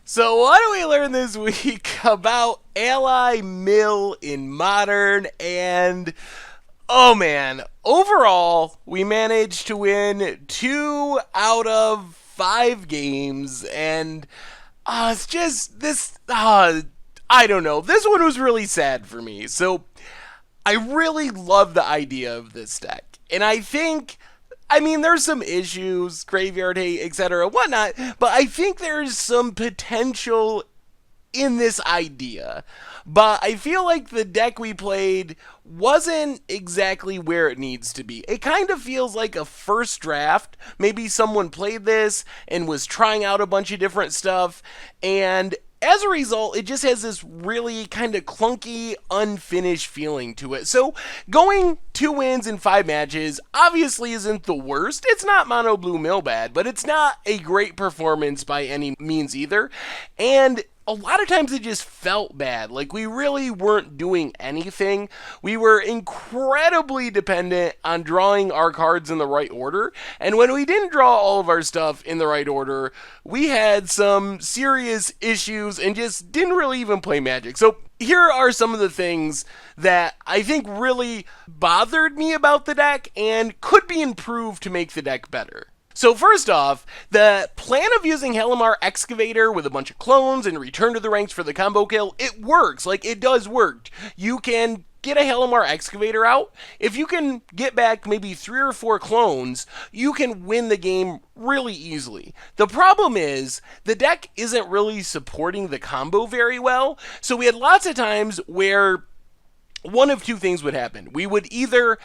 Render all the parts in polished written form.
So what do we learn this week about ally mill in modern? And oh man, overall we managed to win 2 out of 5 games, and it's just this. I don't know. This one was really sad for me. So I really love the idea of this deck, and I mean, there's some issues, graveyard hate, etc., whatnot, but I think there's some potential in this idea. But I feel like the deck we played wasn't exactly where it needs to be. It kind of feels like a first draft. Maybe someone played this and was trying out a bunch of different stuff, and as a result, it just has this really kind of clunky, unfinished feeling to it. So, going 2 wins in 5 matches obviously isn't the worst. It's not Mono Blue Mill bad, but it's not a great performance by any means either. And a lot of times it just felt bad. Like we really weren't doing anything. We were incredibly dependent on drawing our cards in the right order. And when we didn't draw all of our stuff in the right order, we had some serious issues and just didn't really even play Magic. So here are some of the things that I think really bothered me about the deck and could be improved to make the deck better. So first off, the plan of using Halimar Excavator with a bunch of clones and return to the ranks for the combo kill, it works. Like, it does work. You can get a Halimar Excavator out. If you can get back maybe 3 or 4 clones, you can win the game really easily. The problem is, the deck isn't really supporting the combo very well, so we had lots of times where one of two things would happen. We would either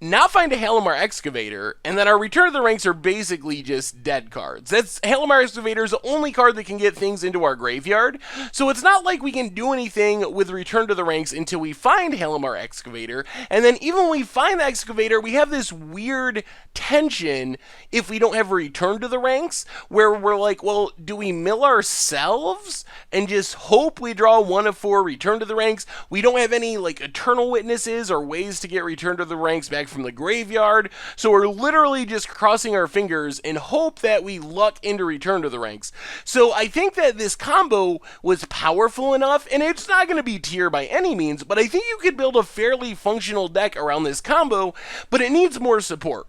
not find a Halimar Excavator, and then our Return to the Ranks are basically just dead cards. Halimar Excavator is the only card that can get things into our graveyard, so it's not like we can do anything with Return to the Ranks until we find Halimar Excavator, and then even when we find the Excavator, we have this weird tension if we don't have a Return to the Ranks, where we're like, well, do we mill ourselves and just hope we draw 1 of 4 Return to the Ranks? We don't have any, like, Eternal Witnesses or ways to get Return to the Ranks back from the graveyard, so we're literally just crossing our fingers and hope that we luck into Return to the Ranks. So I think that this combo was powerful enough, and it's not going to be tier by any means, but I think you could build a fairly functional deck around this combo, but it needs more support.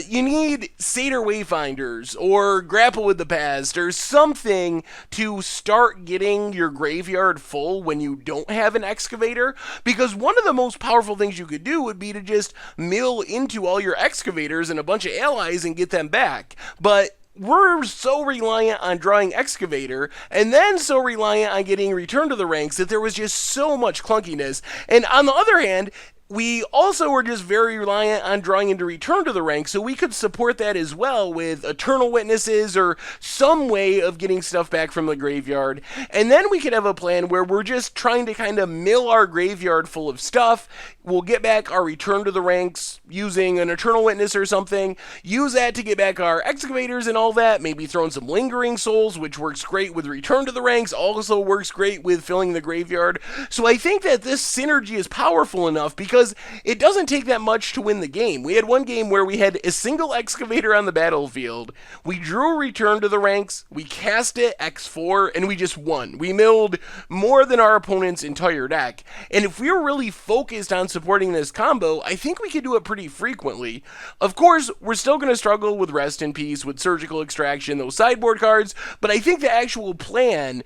You need Satyr Wayfinders or Grapple with the Past or something to start getting your graveyard full when you don't have an Excavator, because one of the most powerful things you could do would be to just mill into all your Excavators and a bunch of allies and get them back. But we're so reliant on drawing Excavator and then so reliant on getting Return to the Ranks that there was just so much clunkiness. And on the other hand, we also were just very reliant on drawing into Return to the Ranks, so we could support that as well with Eternal Witnesses or some way of getting stuff back from the graveyard. And then we could have a plan where we're just trying to kind of mill our graveyard full of stuff. We'll get back our Return to the Ranks using an Eternal Witness or something, use that to get back our Excavators and all that, maybe throw in some Lingering Souls, which works great with Return to the Ranks, also works great with filling the graveyard. So I think that this synergy is powerful enough because it doesn't take that much to win the game. We had one game where we had a single Excavator on the battlefield, we drew a Return to the Ranks, we cast it X4, and we just won. We milled more than our opponent's entire deck, and if we were really focused on supporting this combo, I think we could do it pretty frequently. Of course, we're still going to struggle with Rest in Peace, with Surgical Extraction, those sideboard cards, but I think the actual plan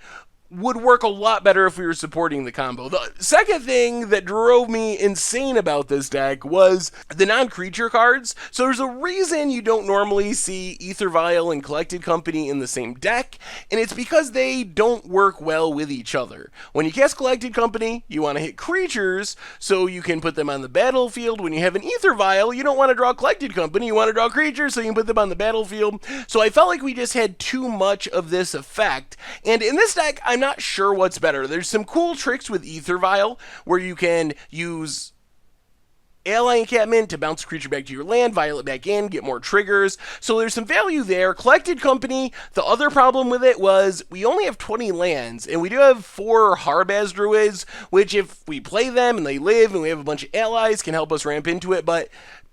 would work a lot better if we were supporting the combo. The second thing that drove me insane about this deck was the non-creature cards. So there's a reason you don't normally see Ether Vial and Collected Company in the same deck, and it's because they don't work well with each other. When you cast Collected Company, you want to hit creatures so you can put them on the battlefield. When you have an Ether Vial, you don't want to draw Collected Company, you want to draw creatures so you can put them on the battlefield. So I felt like we just had too much of this effect, and in this deck, I'm not sure what's better. There's some cool tricks with Ether Vial where you can use Ally Encampment to bounce a creature back to your land, vial it back in, get more triggers. So there's some value there. Collected Company, the other problem with it was we only have 20 lands, and we do have 4 Harbaz Druids, which if we play them and they live and we have a bunch of allies can help us ramp into it, but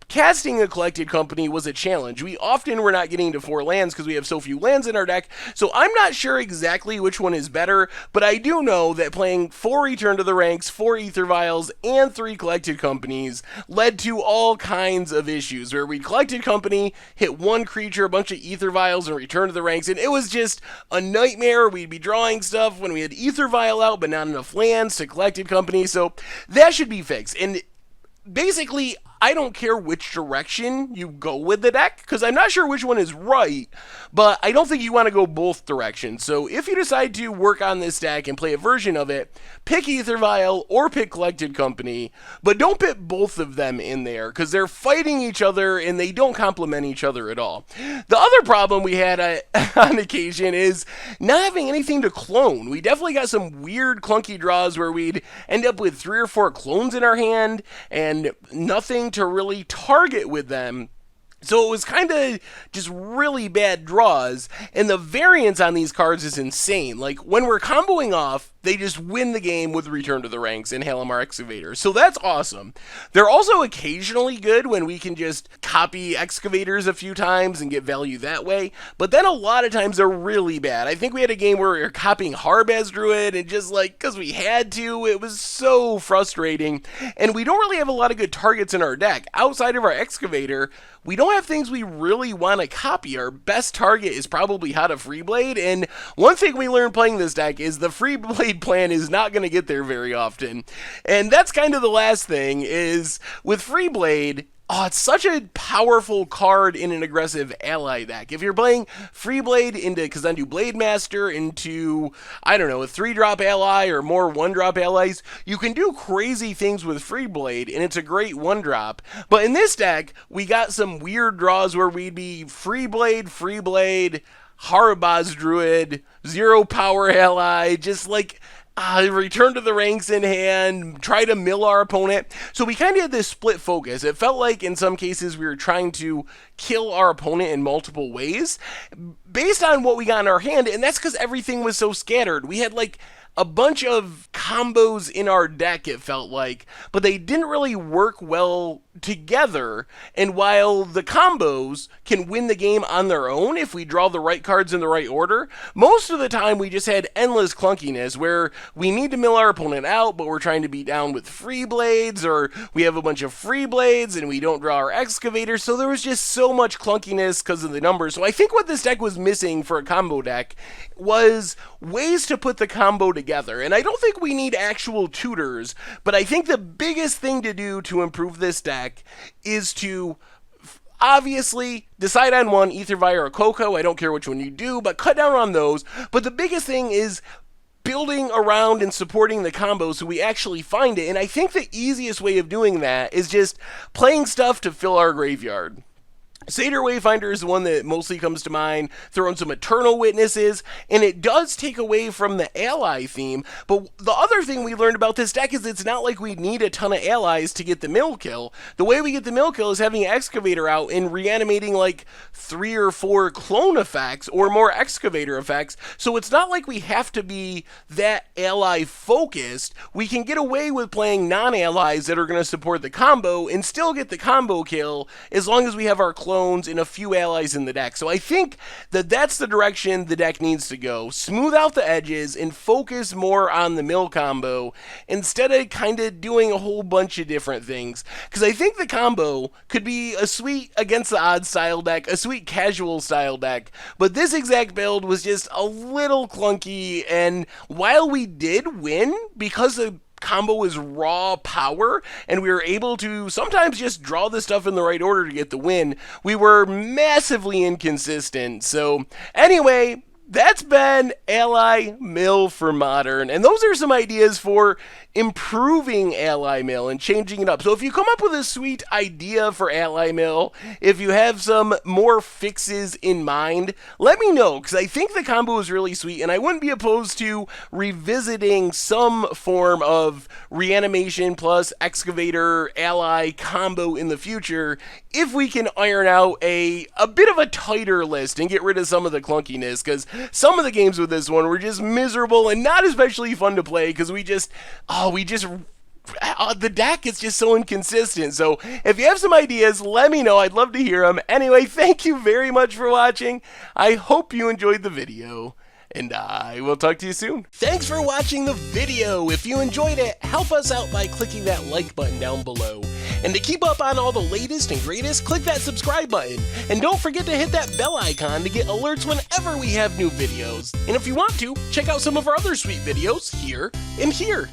casting a Collected Company was a challenge. We often were not getting to 4 lands because we have so few lands in our deck, so I'm not sure exactly which one is better, but I do know that playing 4 Return to the Ranks, 4 Ether Vials, and 3 Collected Companies led to all kinds of issues, where we Collected Company, hit 1 creature, a bunch of Ether Vials, and Return to the Ranks, and it was just a nightmare. We'd be drawing stuff when we had Ether Vial out, but not enough lands to Collected Company, so that should be fixed. And basically, I don't care which direction you go with the deck, because I'm not sure which one is right, but I don't think you want to go both directions. So if you decide to work on this deck and play a version of it, pick Ether Vial or pick Collected Company, but don't put both of them in there, because they're fighting each other and they don't complement each other at all. The other problem we had on occasion is not having anything to clone. We definitely got some weird clunky draws where we'd end up with 3 or 4 clones in our hand and nothing to really target with them. So it was kind of just really bad draws, and the variance on these cards is insane. Like, when we're comboing off, they just win the game with Return to the Ranks and Halimar Excavator. So that's awesome. They're also occasionally good when we can just copy Excavators a few times and get value that way, but then a lot of times they're really bad. I think we had a game where we were copying Harbaz Druid, and just like, because we had to, it was so frustrating, and we don't really have a lot of good targets in our deck. Outside of our Excavator, we don't have things we really want to copy. Our best target is probably How to Freeblade, and one thing we learned playing this deck is the Freeblade plan is not going to get there very often. And that's kind of the last thing, is with Freeblade, it's such a powerful card in an aggressive ally deck. If you're playing Freeblade into Kazandu Blademaster, into, I don't know, a 3-drop ally or more 1-drop allies, you can do crazy things with Freeblade, and it's a great 1-drop. But in this deck, we got some weird draws where we'd be Freeblade, Harbaz Druid, 0 power ally, just like Return to the Ranks in hand, try to mill our opponent. So we kind of had this split focus. It felt like in some cases we were trying to kill our opponent in multiple ways based on what we got in our hand, and that's because everything was so scattered. We had like a bunch of combos in our deck, it felt like, but they didn't really work well together. And while the combos can win the game on their own if we draw the right cards in the right order, most of the time we just had endless clunkiness where we need to mill our opponent out, but we're trying to beat down with free blades, or we have a bunch of free blades and we don't draw our excavator. So there was just so much clunkiness because of the numbers. So I think what this deck was missing for a combo deck was ways to put the combo together. And I don't think we need actual tutors, but I think the biggest thing to do to improve this deck is to obviously decide on one, Ether Vial or Coco. I don't care which one you do, but cut down on those. But the biggest thing is building around and supporting the combo so we actually find it. And I think the easiest way of doing that is just playing stuff to fill our graveyard. Satyr Wayfinder is the one that mostly comes to mind. Throw in some Eternal Witnesses, and it does take away from the ally theme. But the other thing we learned about this deck is it's not like we need a ton of allies to get the mill kill. The way we get the mill kill is having Excavator out and reanimating like 3 or 4 clone effects or more Excavator effects. So it's not like we have to be that ally focused. We can get away with playing non-allies that are going to support the combo and still get the combo kill as long as we have our clone and a few allies in the deck. So I think that that's the direction the deck needs to go. Smooth out the edges and focus more on the mill combo instead of kind of doing a whole bunch of different things. Because I think the combo could be a sweet against the odds style deck, a sweet casual style deck, but this exact build was just a little clunky, and while we did win because the combo is raw power and we were able to sometimes just draw the stuff in the right order to get the win, we were massively inconsistent. So anyway, that's been Ally Mill for Modern, and those are some ideas for improving Ally Mill and changing it up. So if you come up with a sweet idea for Ally Mill, if you have some more fixes in mind, let me know, because I think the combo is really sweet, and I wouldn't be opposed to revisiting some form of reanimation plus excavator ally combo in the future if we can iron out a bit of a tighter list and get rid of some of the clunkiness, because some of the games with this one were just miserable and not especially fun to play because we just the deck is just so inconsistent. So if you have some ideas, let me know. I'd love to hear them. Anyway, thank you very much for watching. I hope you enjoyed the video, and I will talk to you soon. Thanks for watching the video. If you enjoyed it, help us out by clicking that like button down below. And to keep up on all the latest and greatest, click that subscribe button. And don't forget to hit that bell icon to get alerts whenever we have new videos. And if you want to, check out some of our other sweet videos here and here.